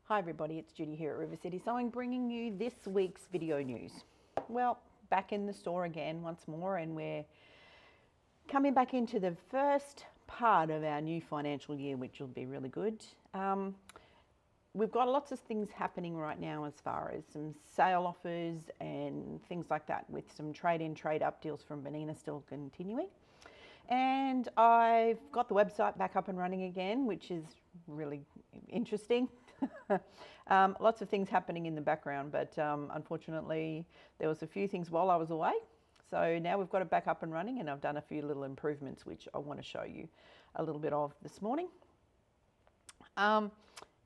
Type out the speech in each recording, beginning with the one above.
Hi everybody, it's Judy here at River City Sewing bringing you this week's video news. Well, back in the store again once more, and we're coming back into the first part of our new financial year, which will be really good. We've got lots of things happening right now as far as some sale offers and things like that, with some trade-in, trade-up deals from Benina still continuing. And I've got the website back up and running again, which is really interesting. Lots of things happening in the background, but unfortunately there was a few things while I was away. So now we've got it back up and running, and I've done a few little improvements which I want to show you a little bit of this morning. There's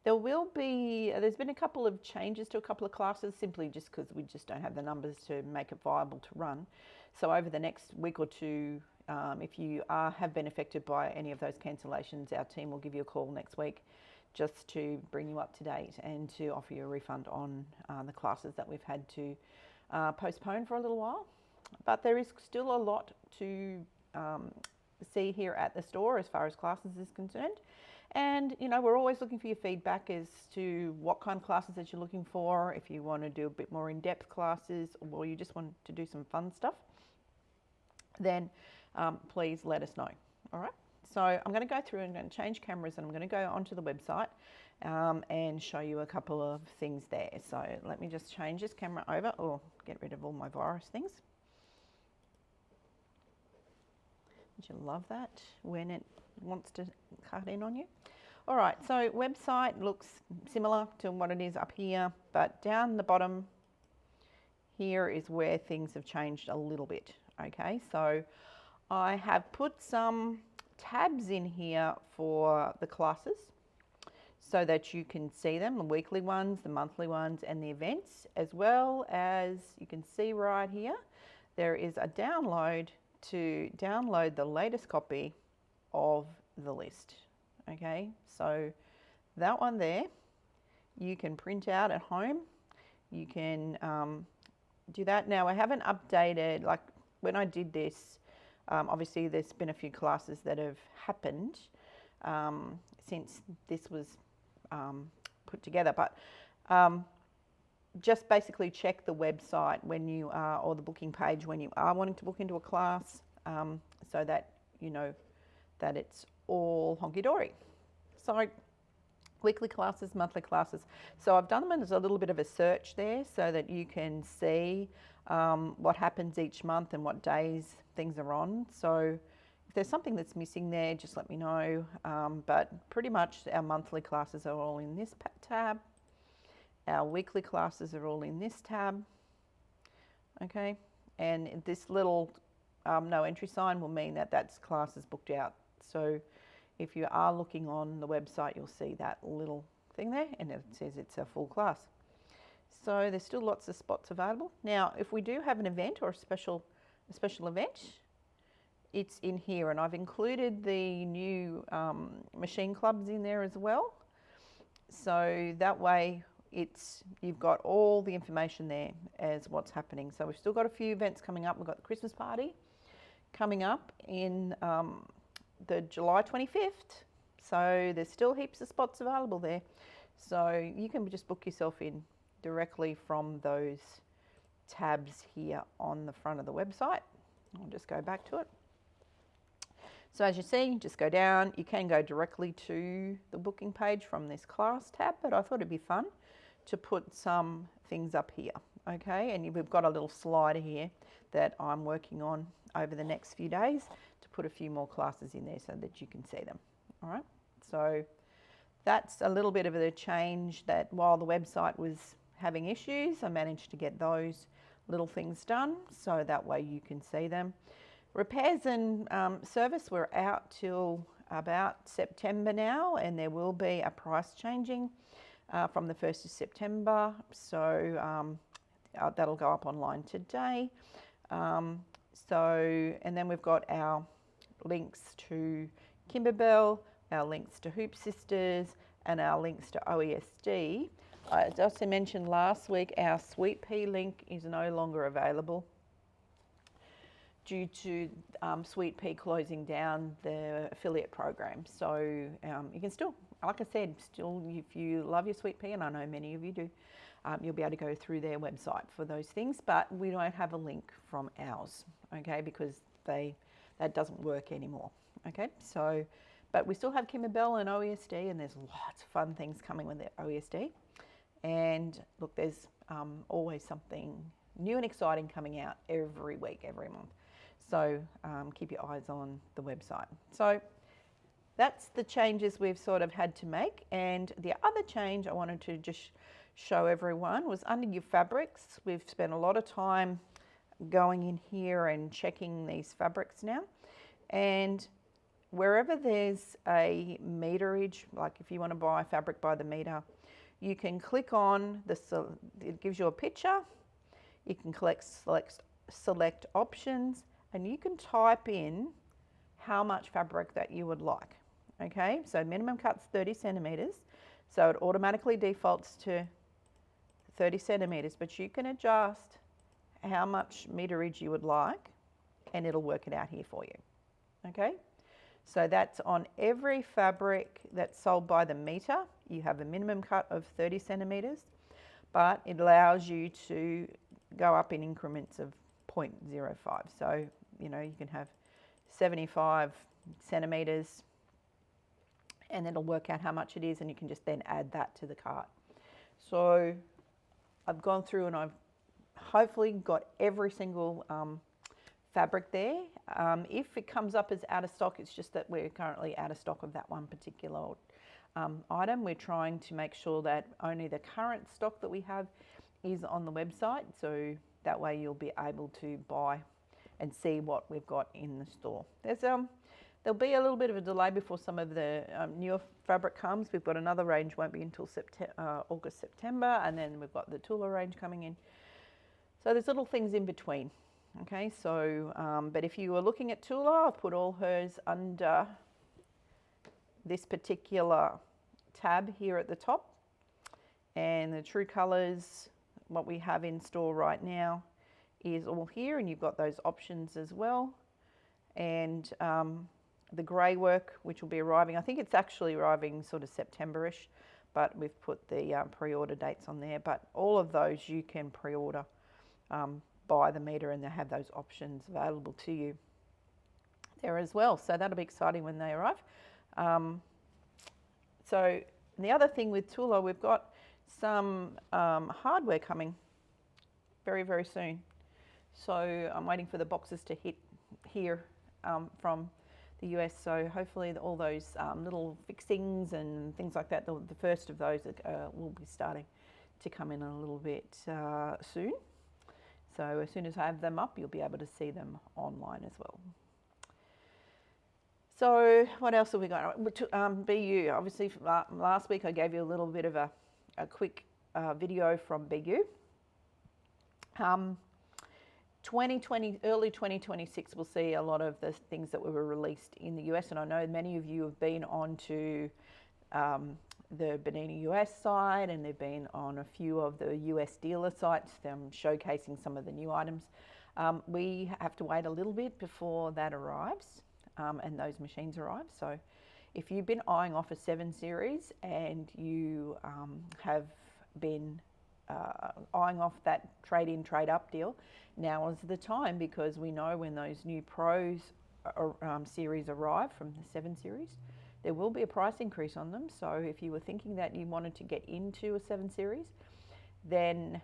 been a couple of changes to a couple of classes, simply just because we just don't have the numbers to make it viable to run. So over the next week or two, if you have been affected by any of those cancellations, our team will give you a call next week just to bring you up to date and to offer you a refund on the classes that we've had to postpone for a little while. But there is still a lot to see here at the store as far as classes is concerned. And, you know, we're always looking for your feedback as to what kind of classes that you're looking for. If you want to do a bit more in-depth classes, or you just want to do some fun stuff, then please let us know. All right. So I'm going to go through and I'm going to change cameras, and I'm going to go onto the website and show you a couple of things there. So let me just change this camera over, or get rid of all my virus things. Don't you love that when it wants to cut in on you? All right, so website looks similar to what it is up here, but down the bottom here is where things have changed a little bit. Okay, so I have put some tabs in here for the classes so that you can see them, the weekly ones, the monthly ones, and the events, as well as you can see right here, there is a download to download the latest copy of the list. Okay, so that one there, you can print out at home. You can do that. Now, I haven't updated, like when I did this, obviously there's been a few classes that have happened since this was put together, but just basically check the website when you are, or the booking page when you are wanting to book into a class, so that you know that it's all honky-dory. So weekly classes, monthly classes. So I've done them as a little bit of a search there so that you can see what happens each month and what days things are on. So if there's something that's missing there, just let me know. But pretty much our monthly classes are all in this tab. Our weekly classes are all in this tab. Okay, and this little no entry sign will mean that that's classes booked out. So if you are looking on the website, you'll see that little thing there, and it says it's a full class. So there's still lots of spots available. Now, if we do have an event or a special event, it's in here, and I've included the new machine clubs in there as well. So that way you've got all the information there as what's happening. So we've still got a few events coming up. We've got the Christmas party coming up in the July 25th. So there's still heaps of spots available there. So you can just book yourself in directly from those tabs here on the front of the website. I'll just go back to it. So as you see, just go down. You can go directly to the booking page from this class tab, but I thought it'd be fun to put some things up here. Okay, and we've got a little slider here that I'm working on over the next few days to put a few more classes in there so that you can see them. All right, so that's a little bit of a change, that while the website was having issues, I managed to get those little things done so that way you can see them. Repairs and service, we're out till about September now, and there will be a price changing from the 1st of September. So that'll go up online today. And then we've got our links to Kimberbell, our links to Hoop Sisters, and our links to OESD. As I also mentioned last week, our Sweet Pea link is no longer available due to Sweet Pea closing down the affiliate program. So you can still like I said, still, if you love your sweet pea, and I know many of you do, you'll be able to go through their website for those things, but we don't have a link from ours, okay, because that doesn't work anymore, okay? So, but we still have Kimberbell and OESD, and there's lots of fun things coming with the OESD. And look, there's always something new and exciting coming out every week, every month. So keep your eyes on the website. So that's the changes we've sort of had to make. And the other change I wanted to just show everyone was under your fabrics. We've spent a lot of time going in here and checking these fabrics now. And wherever there's a meterage, like if you want to buy fabric by the meter, you can click on it gives you a picture. You can select options, and you can type in how much fabric that you would like. Okay, so minimum cut's 30 centimeters, so it automatically defaults to 30 centimeters, but you can adjust how much meterage you would like, and it'll work it out here for you. Okay, so that's on every fabric that's sold by the meter. You have a minimum cut of 30 centimeters, but it allows you to go up in increments of 0.05. So, you know, you can have 75 centimeters, and it'll work out how much it is, and you can just then add that to the cart. So I've gone through and I've hopefully got every single fabric there. If it comes up as out of stock, it's just that we're currently out of stock of that one particular item. We're trying to make sure that only the current stock that we have is on the website, so that way you'll be able to buy and see what we've got in the store. There'll be a little bit of a delay before some of the newer fabric comes. We've got another range, won't be until August, September, and then we've got the Tula range coming in. So there's little things in between. Okay, so, but if you were looking at Tula, I've put all hers under this particular tab here at the top. And the True Colours, what we have in store right now, is all here, and you've got those options as well. And the grey work, which will be arriving, I think it's actually arriving sort of September-ish, but we've put the pre-order dates on there. But all of those you can pre-order by the meter, and they have those options available to you there as well. So that'll be exciting when they arrive. So the other thing with Tula, we've got some hardware coming very, very soon. So I'm waiting for the boxes to hit here from the US. So hopefully all those little fixings and things like that, the first of those will be starting to come in a little bit soon. So as soon as I have them up, you'll be able to see them online as well. So what else have we got? BU, obviously last week I gave you a little bit of a quick video from BU. 2020, early 2026, we'll see a lot of the things that were released in the US, and I know many of you have been onto the Bernina US site, and they've been on a few of the US dealer sites, showcasing some of the new items. We have to wait a little bit before that arrives, and those machines arrive. So if you've been eyeing off a 7 Series and you have been eyeing off that trade-in, trade-up deal, now is the time, because we know when those new Pros series arrive from the 7 Series, there will be a price increase on them. So if you were thinking that you wanted to get into a 7 Series, then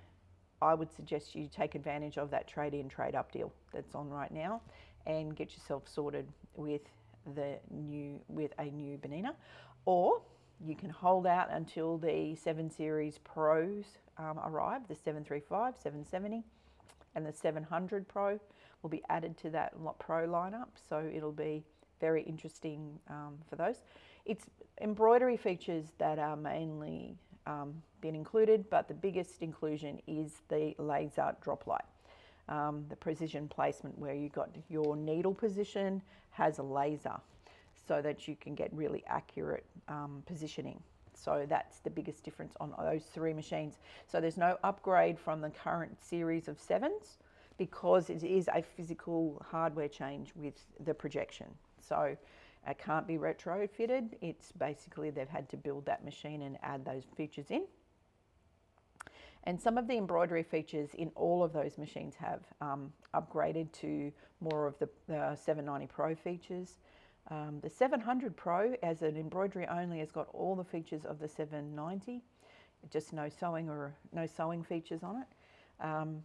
I would suggest you take advantage of that trade-in, trade-up deal that's on right now, and get yourself sorted with a new Bernina. Or you can hold out until the 7 Series Pros arrive, the 735, 770, and the 700 Pro will be added to that Pro lineup. So it'll be very interesting for those. It's embroidery features that are mainly been included, but the biggest inclusion is the laser drop light. The precision placement, where you got your needle position has a laser, so that you can get really accurate positioning. So that's the biggest difference on those 3 machines. So there's no upgrade from the current series of 7s, because it is a physical hardware change with the projection. So It can't be retrofitted. It's basically they've had to build that machine and add those features in. And some of the embroidery features in all of those machines have upgraded to more of the 790 Pro features. The 700 Pro, as an embroidery only, has got all the features of the 790, just no sewing features on it,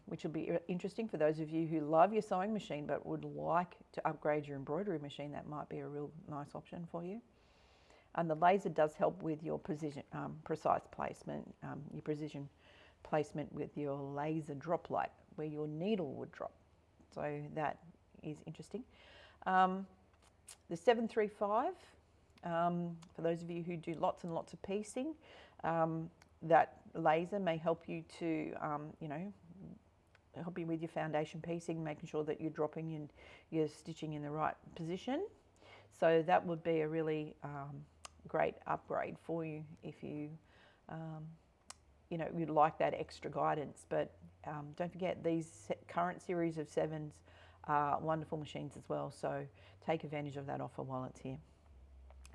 which will be interesting for those of you who love your sewing machine but would like to upgrade your embroidery machine. That might be a real nice option for you. And the laser does help with your precise placement, your precision placement with your laser drop light, where your needle would drop. So that is interesting. The 735, for those of you who do lots and lots of piecing, that laser may help you to, help you with your foundation piecing, making sure that you're dropping and you're stitching in the right position. So that would be a really great upgrade for you if you, you'd like that extra guidance. But don't forget, these current series of 7s are wonderful machines as well. So take advantage of that offer while it's here.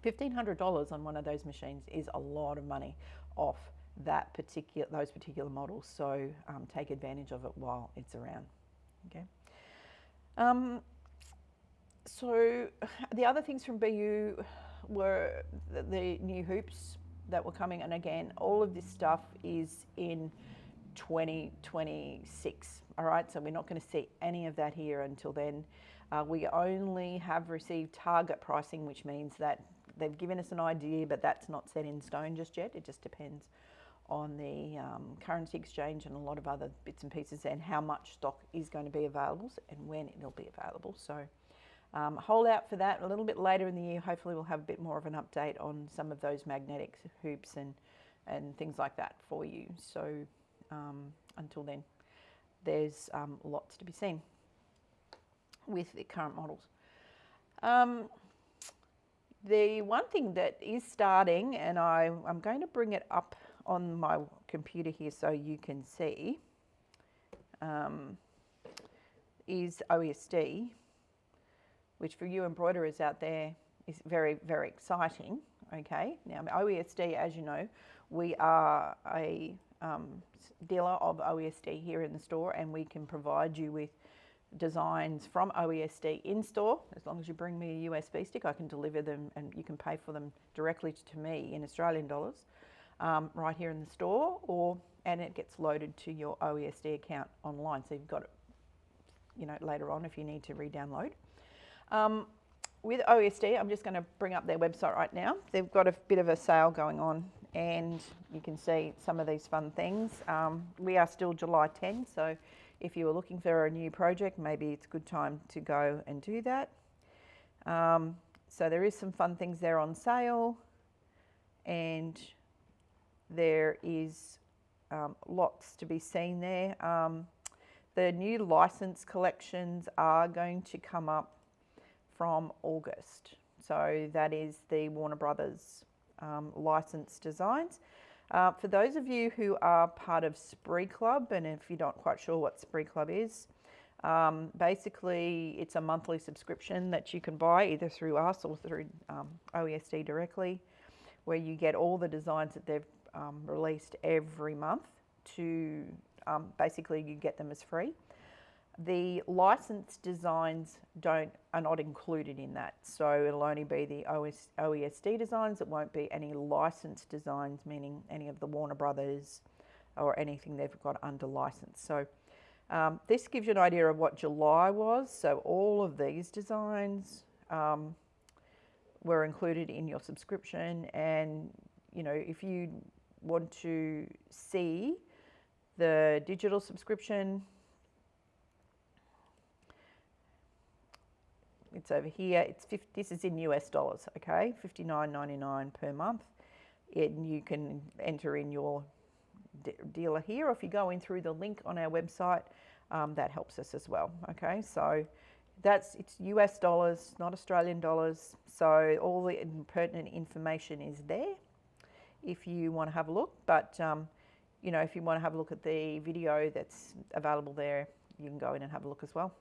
$1,500 on one of those machines is a lot of money off those particular models. So take advantage of it while it's around. Okay. So the other things from BU were the new hoops that were coming, and again, all of this stuff is in 2026. All right, so we're not going to see any of that here until then. We only have received target pricing, which means that they've given us an idea, but that's not set in stone just yet. It just depends on the currency exchange and a lot of other bits and pieces, and how much stock is going to be available and when it'll be available. So hold out for that. A little bit later in the year, hopefully we'll have a bit more of an update on some of those magnetic hoops and things like that for you. So until then, there's lots to be seen with the current models. The one thing that is starting, and I'm going to bring it up on my computer here so you can see, is OESD, which for you embroiderers out there is very, very exciting. Okay, now OESD, as you know, we are a dealer of OESD here in the store, and we can provide you with designs from OESD in store. As long as you bring me a USB stick, I can deliver them and you can pay for them directly to me in Australian dollars right here in the store, and it gets loaded to your OESD account online. So you've got it, later on if you need to re-download. With OESD, I'm just going to bring up their website right now. They've got a bit of a sale going on, and you can see some of these fun things. We are still July 10, so if you were looking for a new project, maybe it's a good time to go and do that. So there is some fun things there on sale, and there is lots to be seen there. The new license collections are going to come up from August. So that is the Warner Brothers license designs. For those of you who are part of Spree Club, and if you're not quite sure what Spree Club is, basically it's a monthly subscription that you can buy either through us or through OESD directly, where you get all the designs that they've released every month to basically you get them as free. The licensed designs are not included in that, so it'll only be the OESD designs. It won't be any licensed designs, meaning any of the Warner Brothers or anything they've got under license. So this gives you an idea of what July was. So all of these designs were included in your subscription, and if you want to see the digital subscription, it's over here. This is in US dollars, okay? $59.99 per month. And you can enter in your dealer here, or if you go in through the link on our website, that helps us as well, okay? So it's US dollars, not Australian dollars. So all the pertinent information is there if you want to have a look. But, if you want to have a look at the video that's available there, you can go in and have a look as well.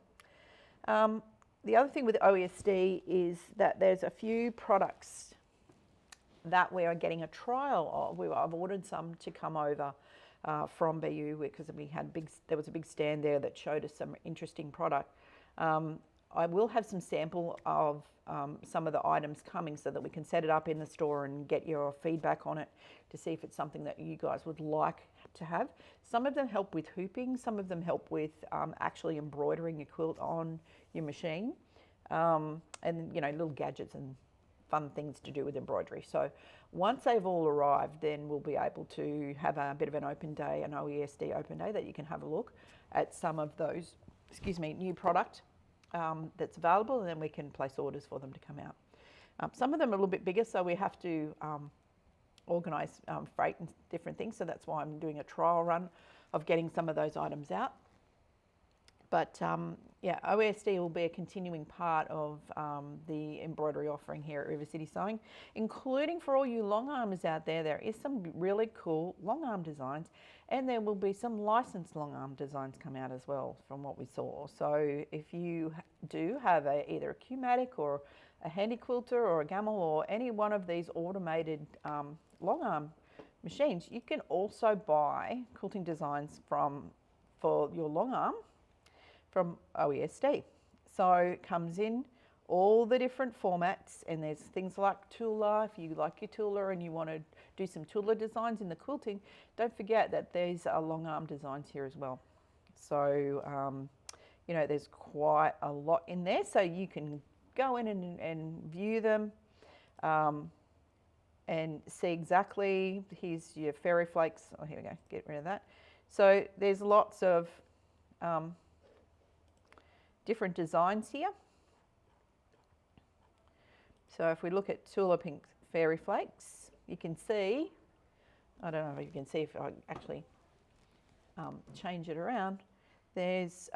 the other thing with OESD is that there's a few products that we are getting a trial of. I've ordered some to come over from BU because there was a big stand there that showed us some interesting product. I will have some sample of some of the items coming so that we can set it up in the store and get your feedback on it to see if it's something that you guys would like to have. Some of them help with hooping, some of them help with actually embroidering your quilt on your machine, and little gadgets and fun things to do with embroidery. So once they've all arrived, then we'll be able to have a bit of an open day, an OESD open day, that you can have a look at some of those, new product that's available, and then we can place orders for them to come out. Some of them are a little bit bigger, so we have to organise freight and different things. So that's why I'm doing a trial run of getting some of those items out. But OESD will be a continuing part of the embroidery offering here at River City Sewing, including for all you long armers out there. There is some really cool long arm designs, and there will be some licensed long arm designs come out as well from what we saw. So if you do have either a Q-Matic or a Handy Quilter or a Gamel or any one of these automated long arm machines, you can also buy quilting designs for your long arm from OESD. So it comes in all the different formats, and there's things like Tula. If you like your Tula and you want to do some Tula designs in the quilting, don't forget that there's long arm designs here as well. So there's quite a lot in there, so you can go in and view them and see exactly. Here's your fairy flakes. Oh, here we go, get rid of that. So there's lots of different designs here. So if we look at Tula Pink Fairy Flakes, you can see, I don't know if you can see if I actually change it around, there's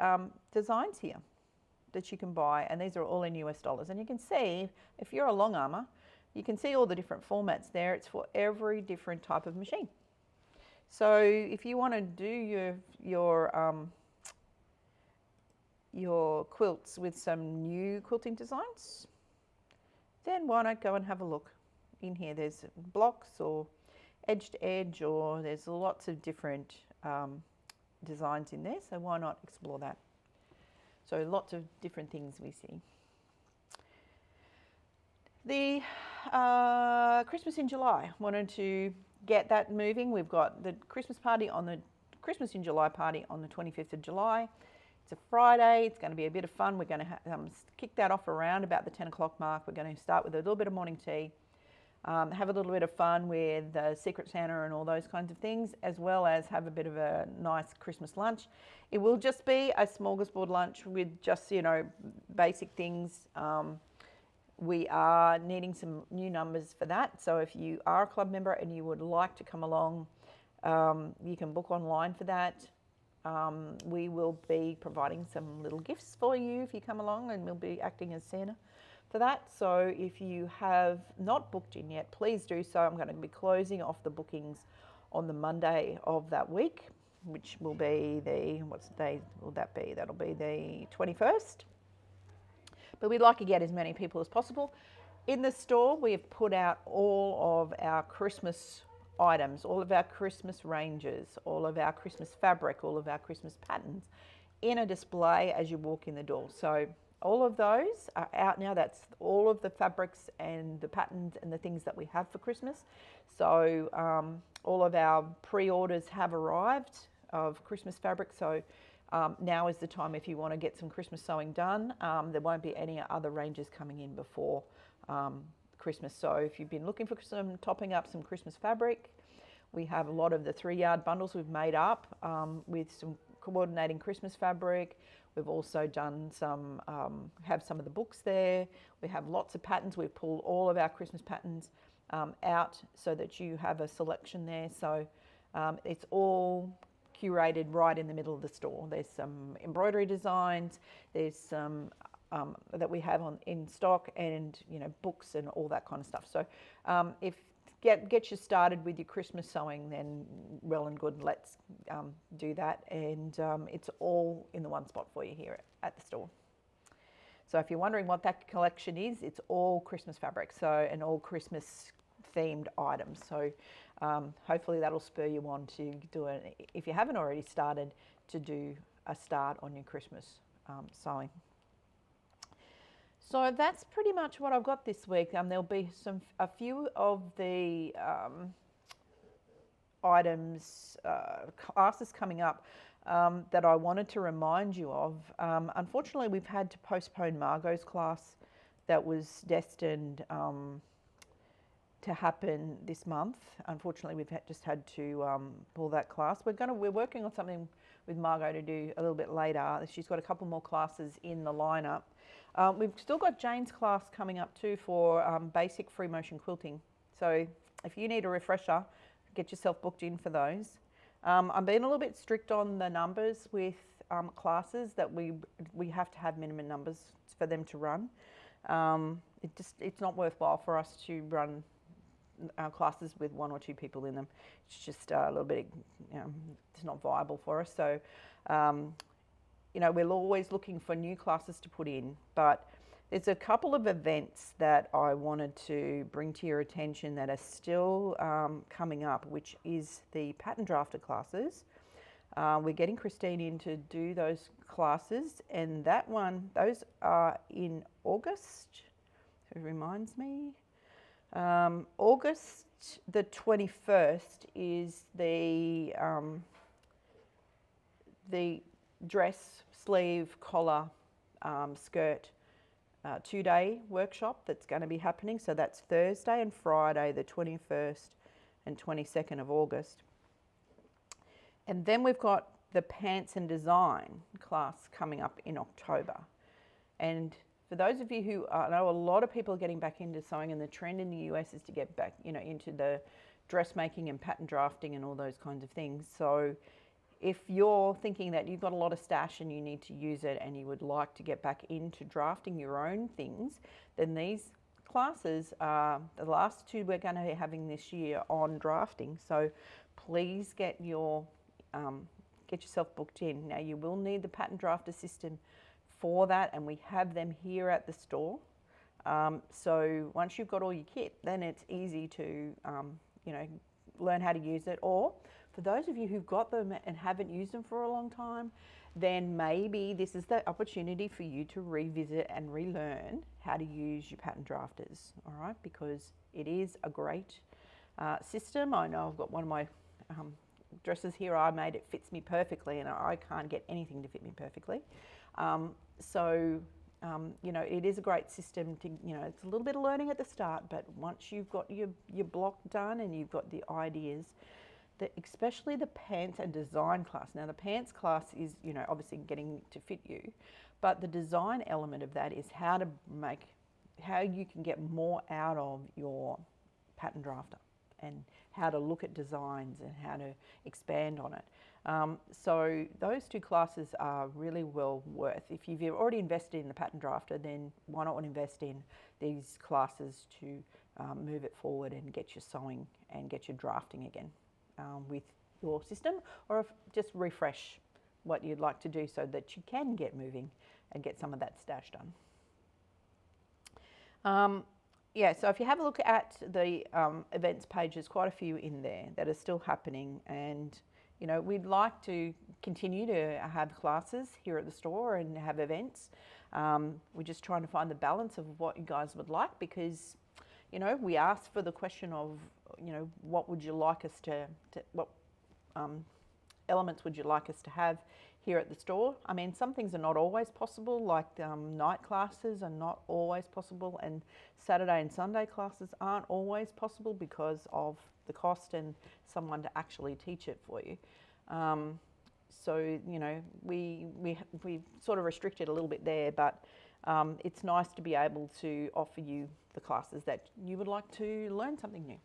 designs here that you can buy, and these are all in US dollars. And you can see, if you're a long armer, you can see all the different formats there. It's for every different type of machine. So if you want to do your quilts with some new quilting designs, then why not go and have a look in here. There's blocks or edge to edge, or there's lots of different designs in there, so why not explore that? So lots of different things we see. The Christmas in July, wanted to get that moving. We've got the Christmas in July party on the 25th of July. It's a Friday. It's going to be a bit of fun. We're going to kick that off around about the 10 o'clock mark. We're going to start with a little bit of morning tea, have a little bit of fun with Secret Santa and all those kinds of things, as well as have a bit of a nice Christmas lunch. It will just be a smorgasbord lunch with just, basic things. We are needing some new numbers for that. So if you are a club member and you would like to come along, you can book online for that. We will be providing some little gifts for you if you come along, and we'll be acting as Santa for that. So if you have not booked in yet, please do so. I'm going to be closing off the bookings on the Monday of that week, which will be what's the day will that be? That'll be the 21st. But we'd like to get as many people as possible. In the store, we have put out all of our Christmas items, all of our Christmas ranges, all of our Christmas fabric, all of our Christmas patterns in a display as you walk in the door. So all of those are out now. That's all of the fabrics and the patterns and the things that we have for Christmas. So all of our pre-orders have arrived of Christmas fabric. So now is the time if you want to get some Christmas sewing done. There won't be any other ranges coming in before Christmas. So if you've been looking for topping up some Christmas fabric, we have a lot of the 3-yard bundles we've made up with some coordinating Christmas fabric. We've also done have some of the books there. We have lots of patterns. We've pulled all of our Christmas patterns out so that you have a selection there. So it's all curated right in the middle of the store. There's some embroidery designs, there's some that we have in stock, and books and all that kind of stuff. So if get you started with your Christmas sewing, then well and good, let's do that. And it's all in the one spot for you here at the store. So if you're wondering what that collection is, it's all Christmas fabric, so, and all Christmas themed items. So hopefully that'll spur you on to do it, if you haven't already started, to do a start on your Christmas sewing. So that's pretty much what I've got this week. There'll be a few of the items, classes coming up that I wanted to remind you of. Unfortunately, we've had to postpone Margot's class that was destined to happen this month. Unfortunately, we've just had to pull that class. We're working on something with Margot to do a little bit later. She's got a couple more classes in the lineup. We've still got Jane's class coming up too for basic free motion quilting. So if you need a refresher, get yourself booked in for those. I'm being a little bit strict on the numbers with classes, that we have to have minimum numbers for them to run. It's not worthwhile for us to run classes with 1 or 2 people in them. It's just a little bit, it's not viable for us. So, we're always looking for new classes to put in, but there's a couple of events that I wanted to bring to your attention that are still coming up, which is the pattern drafter classes. We're getting Christine in to do those classes, and those are in August. So it reminds me. August the 21st is the dress, sleeve, collar, skirt 2-day workshop that's going to be happening. So that's Thursday and Friday, the 21st and 22nd of August. And then we've got the pants and design class coming up in October. And for those of you who, I know a lot of people are getting back into sewing, and the trend in the US is to get back, into the dressmaking and pattern drafting and all those kinds of things. So if you're thinking that you've got a lot of stash and you need to use it and you would like to get back into drafting your own things, then these classes are the last 2 we're going to be having this year on drafting. So please get yourself booked in. Now, you will need the pattern drafter system for that, and we have them here at the store. So once you've got all your kit, then it's easy to learn how to use it. Or for those of you who've got them and haven't used them for a long time, then maybe this is the opportunity for you to revisit and relearn how to use your pattern drafters, all right? Because it is a great system. I know I've got one of my dresses here I made, it fits me perfectly, and I can't get anything to fit me perfectly. It is a great system to, it's a little bit of learning at the start, but once you've got your block done and you've got the ideas, especially the pants and design class. Now the pants class is, obviously getting to fit you, but the design element of that is how you can get more out of your pattern drafter, and how to look at designs and how to expand on it. So those 2 classes are really well worth. If you've already invested in the pattern drafter, then why not invest in these classes to move it forward and get your sewing and get your drafting again with your system, or just refresh what you'd like to do so that you can get moving and get some of that stash done. So if you have a look at the events page, there's quite a few in there that are still happening, and we'd like to continue to have classes here at the store and have events. We're just trying to find the balance of what you guys would like, because we asked for the question of what would you like us what elements would you like us to have here at the store. I mean, some things are not always possible, like night classes are not always possible, and Saturday and Sunday classes aren't always possible because of the cost and someone to actually teach it for you. We sort of restricted a little bit there, but it's nice to be able to offer you the classes that you would like to learn something new.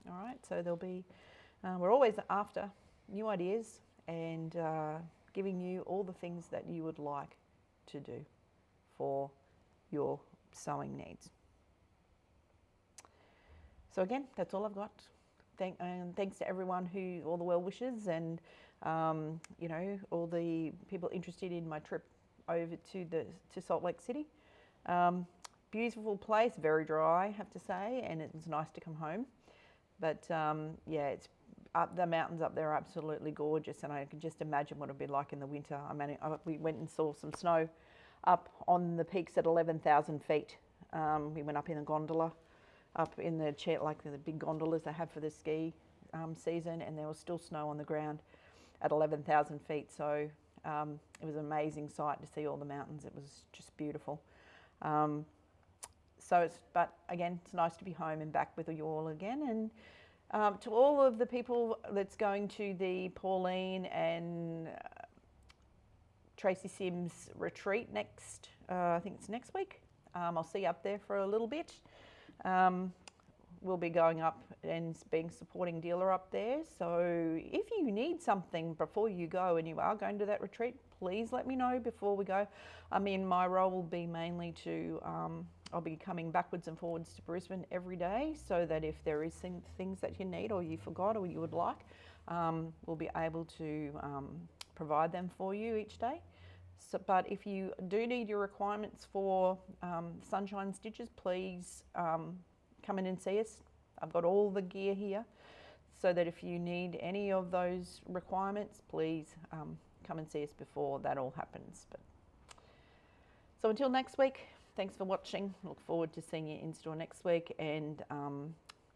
All right, so there'll be, we're always after new ideas and giving you all the things that you would like to do for your sewing needs. So again, that's all I've got. Thanks to everyone all the well wishes, and all the people interested in my trip over to Salt Lake City. Beautiful place, very dry, I have to say, and it's nice to come home. But yeah, it's up, the mountains up there are absolutely gorgeous, and I can just imagine what it'd be like in the winter. I mean, we went and saw some snow up on the peaks at 11,000 feet. We went up in a gondola, up in the chair, like the big gondolas they have for the ski season, and there was still snow on the ground at 11,000 feet. So it was an amazing sight to see all the mountains. It was just beautiful. But again, it's nice to be home and back with you all again. And to all of the people that's going to the Pauline and Tracy Sims retreat next, I think it's next week. I'll see you up there for a little bit. We'll be going up and being supporting dealer up there. So if you need something before you go and you are going to that retreat, please let me know before we go. I mean, my role will be mainly to, I'll be coming backwards and forwards to Brisbane every day, so that if there is things that you need or you forgot or you would like, we'll be able to provide them for you each day. So, but if you do need your requirements for sunshine stitches, please come in and see us. I've got all the gear here, so that if you need any of those requirements, please come and see us before that all happens. So until next week, thanks for watching. Look forward to seeing you in store next week, and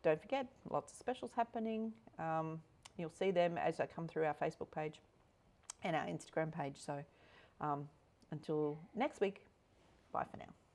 don't forget, lots of specials happening. You'll see them as they come through our Facebook page and our Instagram page. So until next week, bye for now.